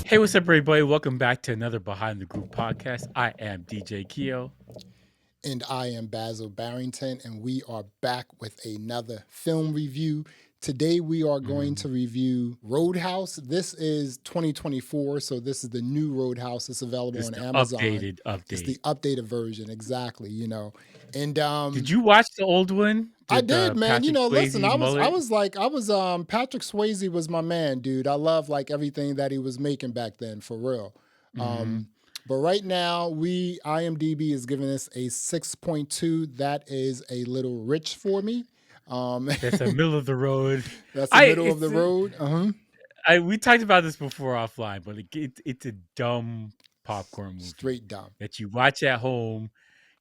Hey, what's up, everybody? Welcome back to another Behind the Group podcast. I am DJ Keo. And I am Basil Barrington, and we are back with another film review. Today, we are going to review Roadhouse. This is 2024, so this is the new Roadhouse. It's available This is on the Amazon. updated It's update. the updated version, exactly. And Did you watch the old one? I Did did, the man. Patrick Listen, Swayze mullet? Patrick Swayze was my man, dude. I love like everything that he was making back then, for real. Mm-hmm. Um, but right now, IMDb is giving us a 6.2. That is a little rich for me. That's a middle of the road. That's the middle of the road. We talked about this before offline, but it's a dumb popcorn movie Straight dumb. that you watch at home.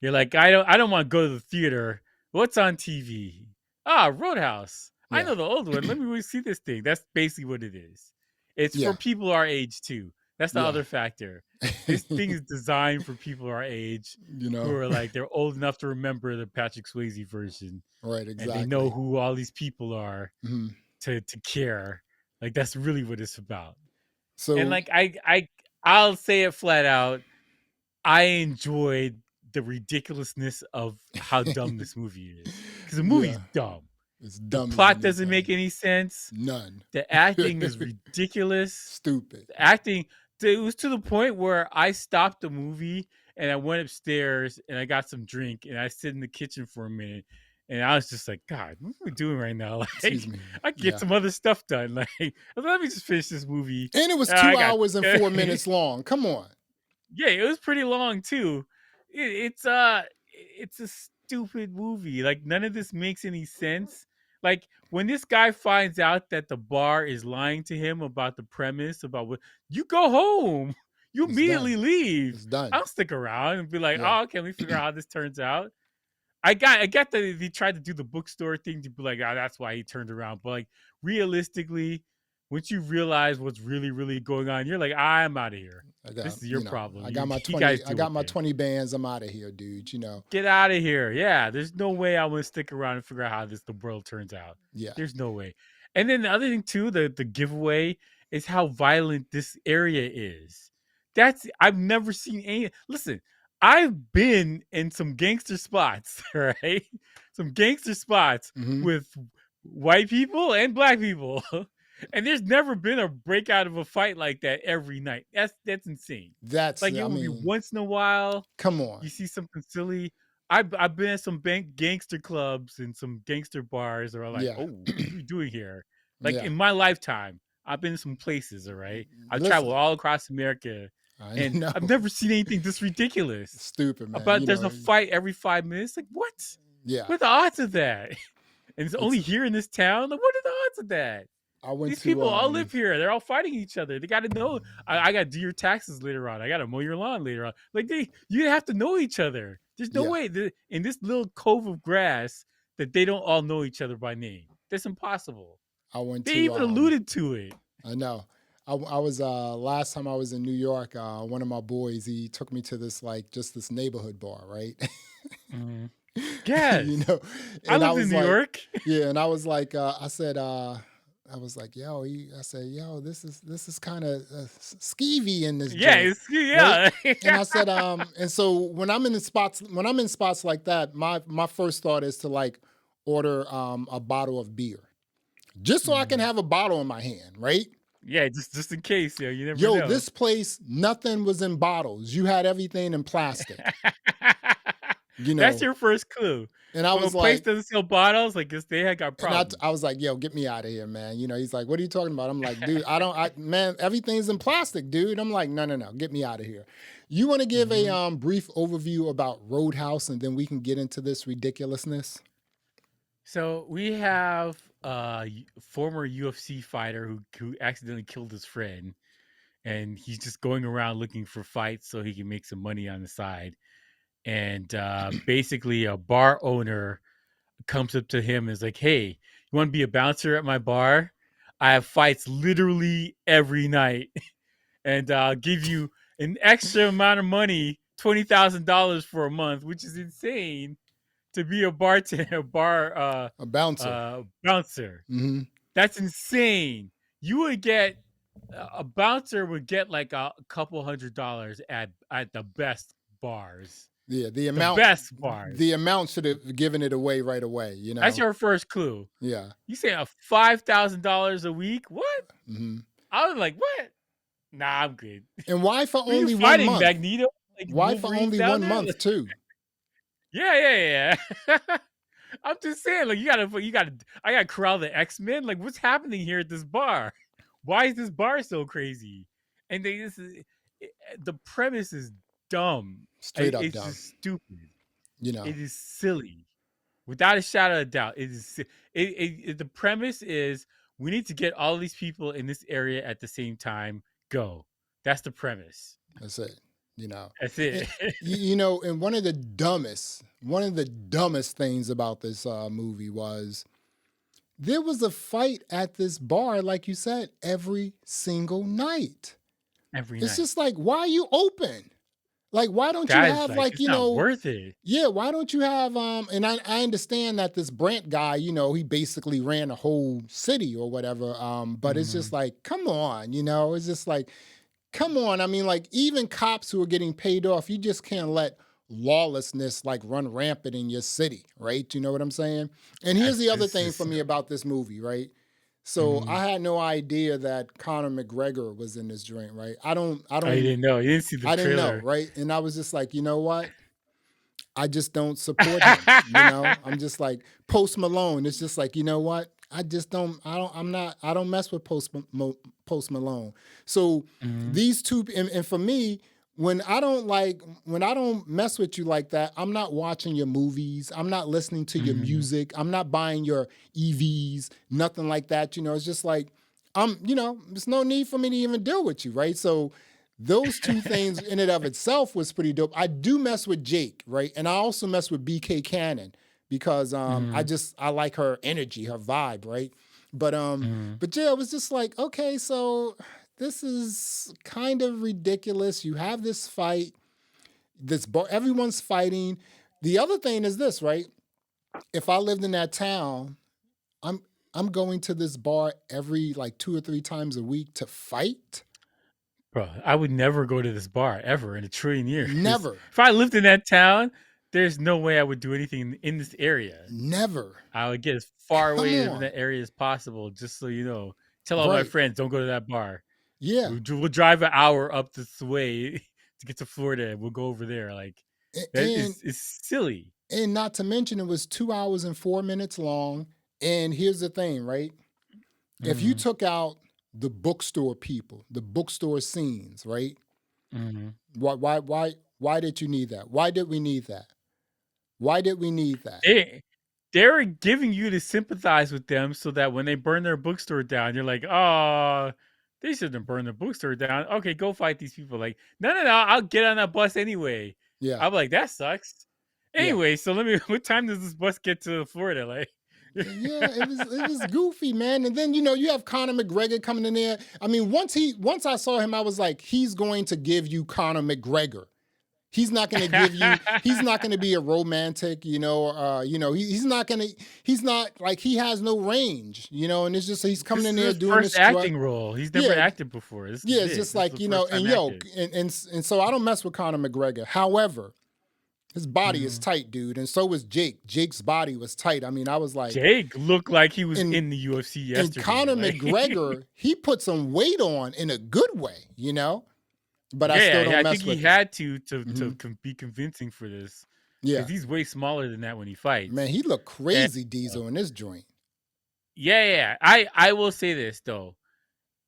You're like, I don't want to go to the theater. What's on TV? Roadhouse. I Yeah. know the old one. Let me really see this thing. That's basically what it is. It's for Yeah. people our age too. That's the Yeah. other factor. This thing is designed for people our age who are like they're old enough to remember the Patrick Swayze version, Right, and exactly. they know who all these people are Mhm. to care. Like that's really what it's about. And So, like I'll say it flat out. I enjoyed the ridiculousness of how dumb this movie is, because the movie's yeah, dumb. it's The dumb as plot doesn't make anything. any sense. None. The acting is ridiculous. Stupid. The acting, it was to the point where I stopped the movie and I went upstairs and I got some drink and I sit in the kitchen for a minute. And I was just like, God, what are we doing right now? Like, Excuse me. I can get Yeah. some other stuff done. Like, let me just finish this movie. And it was I 2 got hours and 4 minutes long. Come on. yeah, it was pretty long too. It's a stupid movie. Like none of this makes any sense. Like when this guy finds out that the bar is lying to him about the premise about what you go home, you It's immediately done. leave. It's done. I don't stick around and be like, Yeah. oh, okay, let me figure out how this turns out. I got that he tried to do the bookstore thing to be like, that's why he turned around. But like realistically, once you realize what's really, really going on, you're like, I'm out of here. I got, This is your problem. I got my You guys 20, I deal got with my it. 20 bands. I'm out of here, dude. Get out of here. Yeah, there's no way I want to stick around and figure out how the world turns out. Yeah. There's no way. And then the other thing too, the giveaway is how violent this area is. I've never seen any. Listen, I've been in some gangster spots, right? Some gangster spots with white people and black people. And there's never been a breakout of a fight like that every night. That's insane. Like it would be once in a while. Come on. You see something silly. I've been at some gangster clubs and some gangster bars that are like, oh, what are you doing here? Like in my lifetime, I've been to some places, all right? I've traveled all across America. And I've never seen anything this ridiculous. Stupid, man. About there's a fight every 5 minutes. Like, what? Yeah. What are the odds of that? And it's only here in this town? Like, what are the odds of that? These people all live here. They're all fighting each other. They got to know. I got to do your taxes later on. I got to mow your lawn later on. Like you have to know each other. There's no way that in this little cove of grass that they don't all know each other by name. That's impossible. They even alluded to it. I know. I was last time I was in New York. One of my boys, he took me to this this neighborhood bar, right? Mm-hmm. Yes. And I lived in New York. Yeah, and I was like, I said, I was like, yo, I said, yo, this is kind of skeevy in this. Yeah, joint, right? And I said, and so when I'm in spots like that, my first thought is to like order a bottle of beer, just so I can have a bottle in my hand, right? Yeah, just in case, you never know. This place, nothing was in bottles. You had everything in plastic. That's your first clue. And I was like, place doesn't sell bottles, like they had got problems. I was like, yo, get me out of here, man. He's like, what are you talking about? I'm like, dude, man, everything's in plastic, dude. I'm like, no, get me out of here. You want to give a brief overview about Roadhouse, and then we can get into this ridiculousness? So we have a former UFC fighter who accidentally killed his friend, and he's just going around looking for fights so he can make some money on the side. And basically a bar owner comes up to him and is like, hey, you want to be a bouncer at my bar? I have fights literally every night. And I'll give you an extra amount of money, $20,000 for a month, which is insane to be a bartender, a bouncer. Bouncer. Mm-hmm. That's insane. You would get A bouncer would get like a couple $100 at the best bars. Yeah, The best bars. the amount should have given it away right away, you That's know? your first clue. Yeah. You say a $5,000 a week? What? Hmm. I was like, what? Nah, I'm good. And why for Who are you only one fighting, month? Magneto? Like Why for Wolverine's only down one there? month too? Yeah. I'm just saying, like, I gotta corral the X-Men. Like, what's happening here at this bar? Why is this bar so crazy? And the premise is dumb. Straight up It's dumb. just stupid. You know. It is silly, without a shadow of a doubt. It is. The premise is we need to get all of these people in this area at the same time. Go. That's the premise. That's it. You know. That's And, it. you know, and one of the dumbest things about this movie was there was a fight at this bar, like you said, every single night. Every It's night. just like, why are you open? Like, why don't you That is have like like, it's you not know, worth it. yeah, why don't you have and I understand that this Brant guy, you know, he basically ran a whole city or whatever. But it's just Mhm. like, come on, you know, it's just like, come on. I mean, like, even cops who are getting paid off, you just can't let lawlessness like run rampant in your city, right? You know what I'm saying? And here's That's the other this thing for is. me about this movie, right? So Mhm. I had no idea that Conor McGregor was in this joint, right? Oh, you didn't know. You didn't see the I didn't know, trailer. right? And I was just like, you know what? I just don't support him. You know, I'm just like Post Malone. It's just like, you know what? I just don't. I don't mess with Post Malone. So Mhm. these two, and for me, when I don't mess with you like that, I'm not watching your movies. I'm not listening to your Mhm. music. I'm not buying your EVs. Nothing like that. You know, it's just like you know, there's no need for me to even deal with you, right? So those two things in and of itself was pretty dope. I do mess with Jake, right? And I also mess with BK Cannon because Mhm. I like her energy, her vibe, right? But Mhm. but yeah, it was just like, okay, so this is kind of ridiculous. You have this fight, everyone's fighting. The other thing is this, right? If I lived in that town, I'm I'm going to this bar every like 2 or 3 times a week to fight. Bro, I would never go to this bar ever in a trillion years. Never, If I lived in that town, there's no way I would do anything in this area. never. I would get as far Come away from on. that area as possible, just so you know. Tell all my Right. friends, don't go to that bar. Yeah. We'll drive an hour up this way to get to Florida. We'll go over there. Like that And is silly. not to mention it was 2 hours and 4 minutes long. And here's the thing, right? If you Mhm. took out the bookstore people, the bookstore scenes, right? Mhm. Why did you need that? Why did we need that? Why did we need that? They're giving you to sympathize with them so that when they burn their bookstore down, you're like, oh, they shouldn't burn the bookstore down. Okay, go fight these people. Like, no, I'll get on that bus anyway. Yeah. I'm like, that sucks. Yeah. Anyway, so let me. What time does this bus get to Florida? Like, Yeah, it was goofy, man. And then you know you have Conor McGregor coming in there. I mean, once I saw him, I was like, he's going to give you Conor McGregor. He's not going to be a romantic, he's not like he has no range, and it's just he's coming this in is there his doing first this strut. acting role. He's never Yeah, acted before. This is yeah, it's it. just This is the like, first and time yo, acting. and so I don't mess with Conor McGregor. However, his body is Mhm. tight, dude, and so was Jake. Jake's body was tight. I mean, I was like, Jake looked like he was and in the UFC and yesterday. Conor Like, McGregor, he put some weight on in a good way. But I still yeah, don't I think mess he with him. had to Hmm. be convincing for this Yeah, because he's way smaller than that when he man, fights. he looked And crazy, Diesel, in this joint. yeah. I will say this though,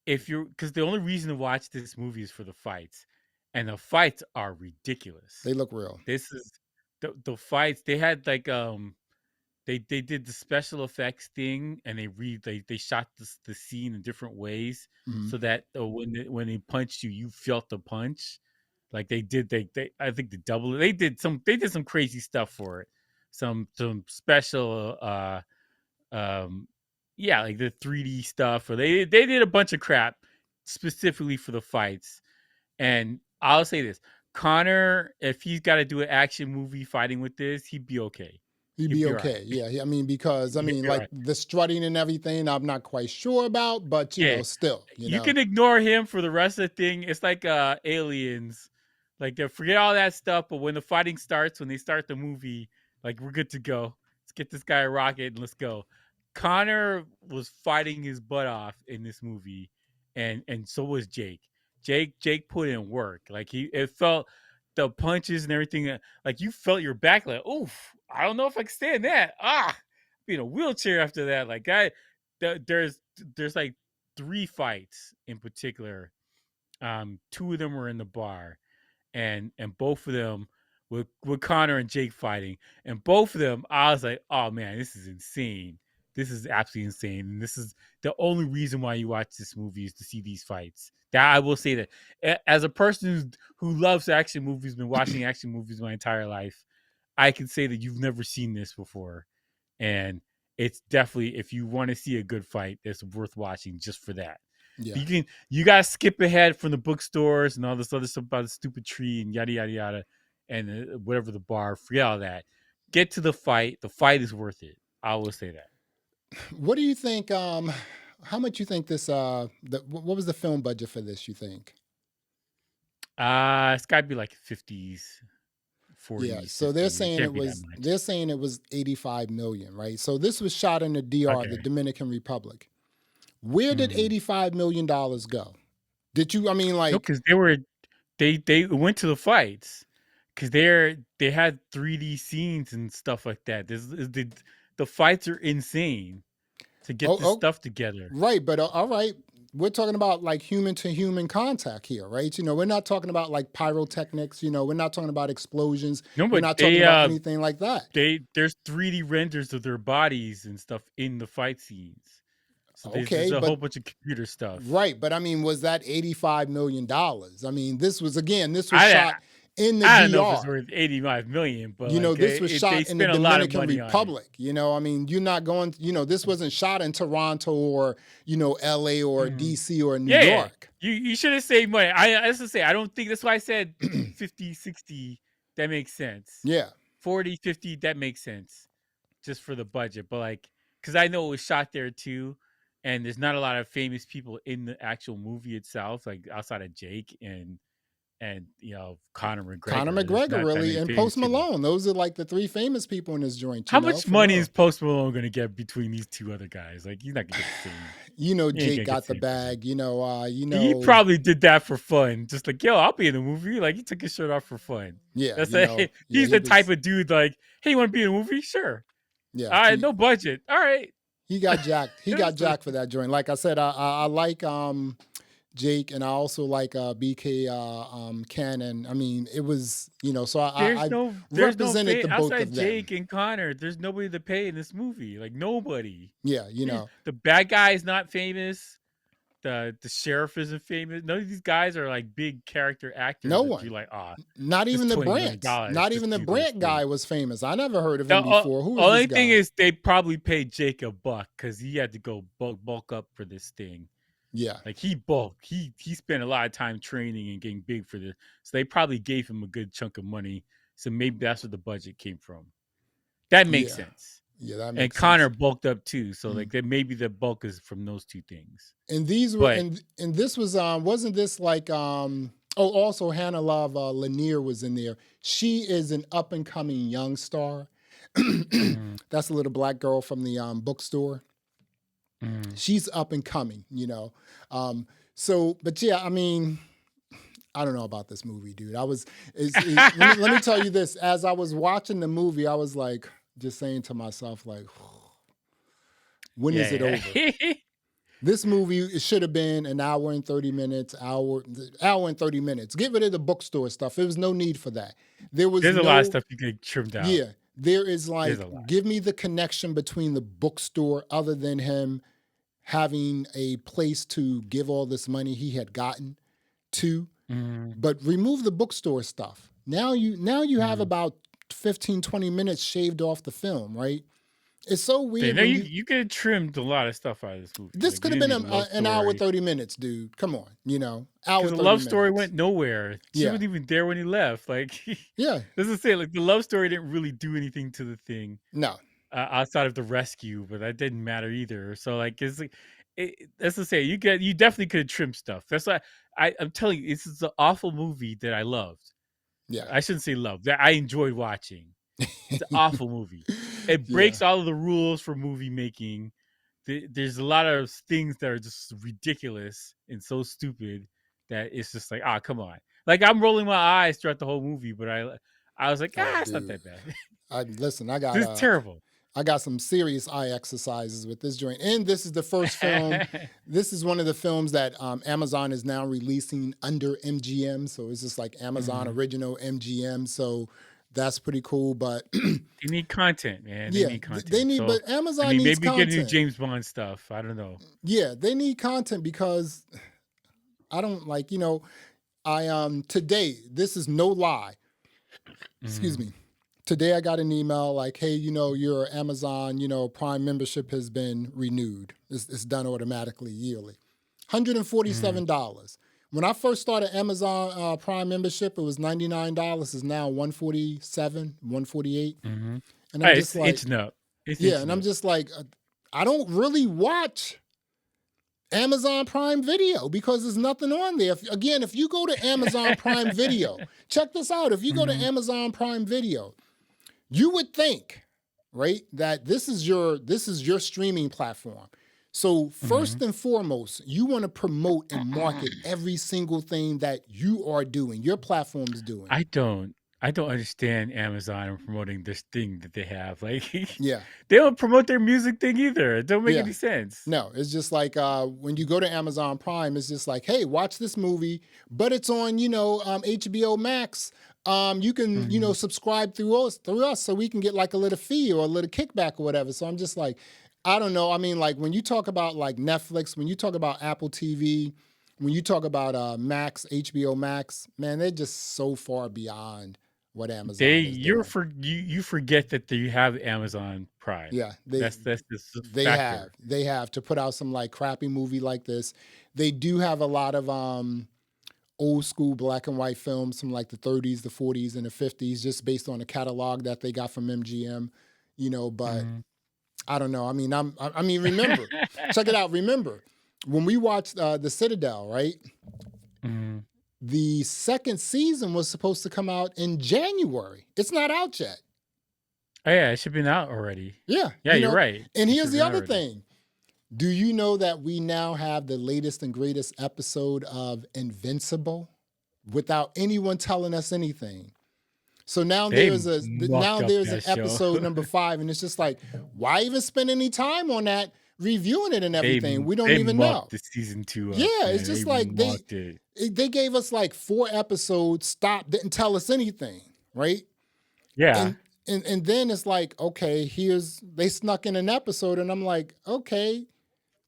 if you're because the only reason to watch this movie is for the fights, and the fights are ridiculous. They look real. This is the fights they had like they did the special effects thing and they shot the scene in different ways Hmm. so that when they punched you, you felt the punch. Like they I think they did some crazy stuff for it. Some special um yeah, like the 3D stuff, or they did a bunch of crap specifically for the fights. And I'll say this, Connor, if he's got to do an action movie fighting with this, he'd be okay. You'd You'd be be all right. okay. Yeah. I mean, because I You'd mean, be all like right. the strutting and everything, I'm not quite sure about, but Yeah, still, you can ignore him for the rest of the thing. It's like Aliens. Like forget all that stuff, but when the fighting starts, when they start the movie, like we're good to go. Let's get this guy a rocket and let's go. Connor was fighting his butt off in this movie, and so was Jake. Jake put in work. Like it felt the punches and everything. Like you felt your back. Like oof, I don't know if I can stand that. Be in a wheelchair after that. Like there's like three fights in particular. Two of them were in the bar, and both of them with Connor and Jake fighting, and both of them, I was like, oh man, this is insane. This is absolutely insane, and this is the only reason why you watch this movie is to see these fights. That I will say that as a person who loves action movies, been watching action movies my entire life, I can say that you've never seen this before, and it's definitely if you want to see a good fight, it's worth watching just for that. Yeah. You gotta skip ahead from the bookstores and all this other stuff about the stupid tree and yada yada yada, and whatever the bar. Forget all that. Get to the fight. The fight is worth it. I will say that. What do you think? How much you think this? What was the film budget for this? You think? It's got to be like 50s, Yeah. 40s, So they're 50s. It saying can't be that much. 85 million, right? So this was shot in the DR, the Okay. Dominican Republic. Where did $85 million go? Did you? I mean, No, like, because they went to the fights because they had 3D scenes and stuff like that. The fights are insane to get oh, this oh, stuff together. right, but all right. We're talking about like human to human contact here, right? We're not talking about like pyrotechnics. We're not talking about explosions. No, We're but not talking about anything like that. there's 3D renders of their bodies and stuff in the fight scenes. So there's Okay, a whole but bunch of computer stuff. right, but I mean, was that $85 million? I mean, this was I shot in the I don't know if it's DR. worth 85 million, but like This was they shot in the spent a lot of Dominican money on it. Republic. I mean, you're not going, this wasn't shot in Toronto or, LA or Mhm. DC or New Yeah, York. you should have saved money. I was to say I don't think that's why I said 50, 60. That makes sense. Yeah. 40, 50. That makes sense just for the budget. But like, because I know it was shot there too, and there's not a lot of famous people in the actual movie itself, like outside of Jake and Conor Conor McGregor. There's McGregor, not that really, many and famous Post people. Malone. Those are like the three famous people in this joint, How much for money is real. Post Malone going to get between these two other guys? Like, he's not going to get the same. He ain't Jake gonna get got the the same budget. bag. He probably did that for fun. Just like, yo, I'll be in the movie. Like, he took his shirt off for fun. Yeah, That's like, yeah, he's he the type was, of dude like, hey, you want to be in a movie? Sure. yeah, All right, no budget. All right. he got jacked. He got jacked for that joint. Like I said, I like Jake, and I also like BK Cannon. I mean, it was so I There's no represented pay the both outside of them. Jake and Connor. There's nobody to pay in this movie. Like nobody. Yeah, The bad guy is not famous. The sheriff isn't famous. None of these guys are like big character actors no that you're one. like, Not this even the $20 million Brants. Not just even the do this Brant thing. guy was famous. I never heard of The him before. Who is this only thing guy? is they probably paid Jake a buck because he had to go bulk up for this thing. Yeah. Like he bulked. He spent a lot of time training and getting big for this. So they probably gave him a good chunk of money. So maybe that's where the budget came from. That makes Yeah. sense. Yeah, that And makes Connor sense. bulked up too. So like maybe the bulk is from those two things. And these were But and this was wasn't this like also Hannah Love Lanier was in there. She is an up and coming young star. That's a little black girl from the bookstore. She's up and coming, So, but yeah, I mean, I don't know about this movie, dude. Let me tell you this. As I was watching the movie, I was like, just saying to myself, like, when is it over? This movie, it should have been an hour and 30 minutes, hour and 30 minutes. Get rid of the bookstore stuff. There was no need for that. There's a lot of stuff you could trimmed out. Yeah. There is like, give me the connection between the bookstore other than him having a place to give all this money he had gotten to. But remove the bookstore stuff. Now you have about 15, 20 minutes shaved off the film, right? It's so They weird know when you could have trimmed a lot of stuff out of this movie. this Like you could have didn't been need a love an hour story 30 minutes, dude. Come on, hour because the 30 love story minutes. went nowhere. She Yeah, wasn't even there when he left. Like yeah, this is it. Like the love story didn't really do anything to the thing no, outside of the rescue, but that didn't matter either. So like it's like that's to say you definitely could have trimmed stuff. That's why I'm telling you, this is an awful movie that I loved. yeah, I shouldn't say love that I enjoyed watching. It's an awful movie. It yeah, breaks all of the rules for movie making. There's a lot of things that are just ridiculous and so stupid that it's just like, come on. Like I'm rolling my eyes throughout the whole movie, but I was like, oh, it's not dude. that bad. Listen, This is terrible. I got some serious eye exercises with this joint. And this is the first film. This is one of the films that Amazon is now releasing under MGM. So it's just like Amazon Mhm. original MGM. So that's pretty cool. But They need content, man. They yeah, need they content. need, So but I Amazon mean, needs maybe get new content. James Bond stuff. I don't know. Yeah, they need content because I don't like, today, this is no lie. Excuse Mhm. me. Today I got an email like, hey, your Amazon, Prime membership has been renewed. It's done automatically yearly. Mhm. $147. When I first started Amazon Prime membership, it was $99. It's now $147, $148. Mhm. And I'm Hey, just it's like, inching up. It's yeah, inching and I'm up. just like, I don't really watch Amazon Prime Video because there's nothing on there. If you go to Amazon Prime Video, check this out. If you go to Mhm. Amazon Prime Video, you would think, right, that this is your streaming platform. So first Mhm. and foremost, you want to promote and market every single thing that you are doing, your platform's doing. I don't. I don't understand Amazon and promoting this thing that they have. Like Yeah, they don't promote their music thing either. It don't make yeah. any sense. No, it's just like when you go to Amazon Prime, it's just like, hey, watch this movie, but it's on, HBO Max. You can, Mhm. subscribe through us, so we can get like a little fee or a little kickback or whatever. So I'm just like, I don't know. I mean, like when you talk about like Netflix, when you talk about Apple TV, when you talk about Max, HBO Max, man, they're just so far beyond what Amazon is doing. You forget that you have Amazon Prime. Yeah, That's just a they have factor. they have to put out some like crappy movie like this. They do have a lot of old school black and white films from like the 30s, the 40s, and the 50s, just based on the catalog that they got from MGM. But Mhm. I don't know. I mean, remember, check it out. Remember when we watched The Citadel, right? Mhm. The second season was supposed to come out in January. It's not out yet. Oh yeah, it should be out already. Yeah, Yeah, you're right. and It here's should the be out other already. thing. Do you know that we now have the latest and greatest episode of Invincible without anyone telling us anything? So They mucked now up there's an that show. episode number 5, and it's just like, why even spend any time on that, reviewing it and everything? We don't They even mucked know. the season 2 up, Yeah, it's man. They just like mucked it. they gave us like 4 episodes, stopped, didn't tell us anything, right? Yeah. And and then it's like, okay, they snuck in an episode, and I'm like, okay,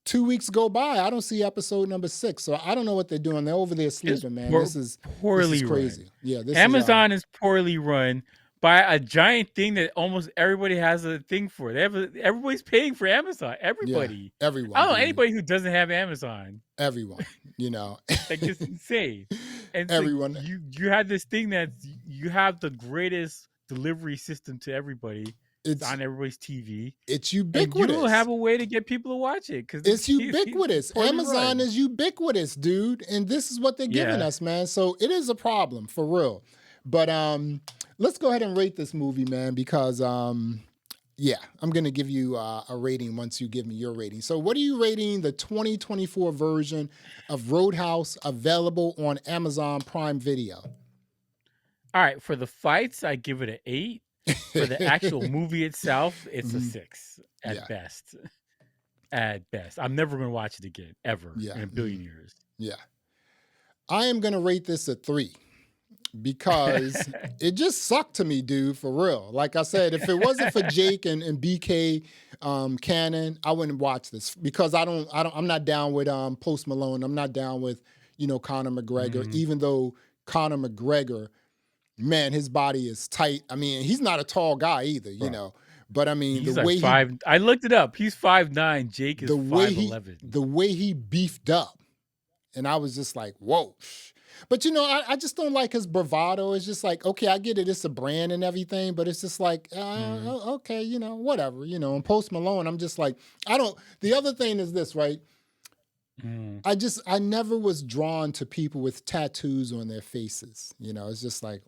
2 weeks go by. I don't see episode number 6. So I don't know what they're doing. They're over there It's sleeping, man. This is poorly run. crazy. Yeah, this is Amazon is poorly run by a giant thing that almost everybody has a thing for. Everybody's paying for Amazon. yeah, Everybody. I everyone, don't know dude. anybody who doesn't have Amazon. Everyone, you know. Like it's insane. And it's like Everyone. you have this thing that you have the greatest delivery system to everybody. It's It's on everybody's TV. it's And you don't have ubiquitous. a way to get people to watch it because the It's TV's ubiquitous. poorly Amazon run. is ubiquitous, dude. And this is what they're giving Yeah. us, man. So it is a problem for real. But let's go ahead and rate this movie, man, because yeah, I'm going to give you a rating once you give me your rating. So what are you rating the 2024 version of Roadhouse, available on Amazon Prime Video? All right. For the fights, I give it an 8. For the actual movie itself, it's a Mhm. 6 at Yeah, best. At best. I'm never going to watch it again, ever, yeah, in a billion years. yeah. I am going to rate this a 3 because it just sucked to me, dude, for real. Like I said, if it wasn't for Jake and BK Cannon, I wouldn't watch this because I'm not down with Post Malone. I'm not down with, Conor McGregor, Mhm. even though Conor McGregor, man, his body is tight. I mean, he's not a tall guy either, Bro. But I mean, He's like 5. I looked it up. He's 5'9". Jake is 5'11". the way he beefed up, and I was just like, whoa. But you know, I just don't like his bravado. It's just like, okay, I get it, it's a brand and everything, but it's just like, okay, you know, whatever, you know. And Post Malone, I'm just like, I don't. The other thing is this, right? I never was drawn to people with tattoos on their faces. You know, it's just like,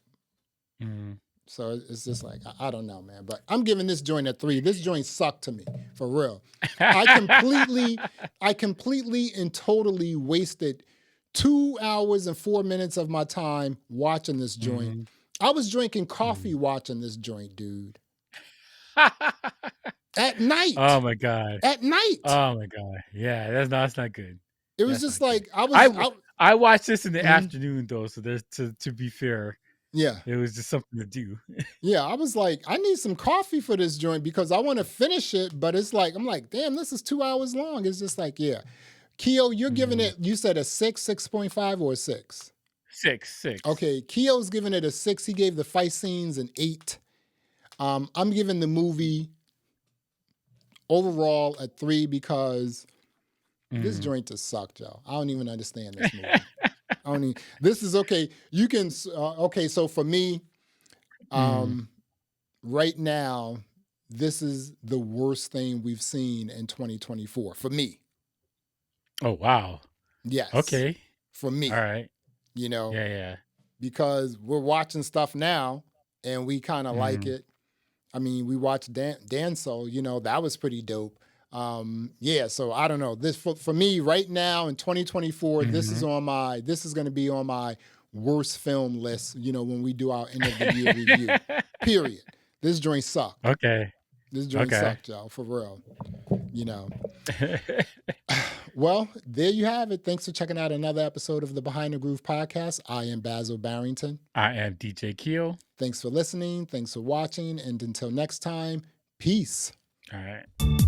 so it's just like, I don't know, man. But I'm giving this joint a 3. This joint sucked to me, for real. I completely and totally wasted 2 hours and 4 minutes of my time watching this joint. I was drinking coffee watching this joint, dude. At night. Oh my God. At night. Oh my God. Yeah, that's not good. It was just like, I watched this in the afternoon though, so there's to be fair. Yeah. It was just something to do. Yeah, I was like, I need some coffee for this joint because I want to finish it, but it's like, I'm like, damn, this is 2 hours long. It's just like, yeah. Keo, you're giving it, you said a 6, 6.5 or a 6? 6. Okay, Keo's giving it a 6. He gave the fight scenes an 8. I'm giving the movie overall a 3 because this joint just sucked, y'all. I don't even understand this movie. This is okay. You can, okay, so for me, right now, this is the worst thing we've seen in 2024 for me. Oh, wow. Yes. Okay. For me. All right. You know? Yeah. Because we're watching stuff now and we kind of like it. I mean, we watched Danso, you know, that was pretty dope. Yeah, so I don't know. This for me right now in 2024, this is going to be on my worst film list, you know, when we do our end of the year review. Period. This joint sucked. Okay. This joint sucked, y'all, for real. You know. Well, there you have it. Thanks for checking out another episode of the Behind the Groove podcast. I am Basil Barrington. I am DJ Keo. Thanks for listening. Thanks for watching. And until next time, peace. All right.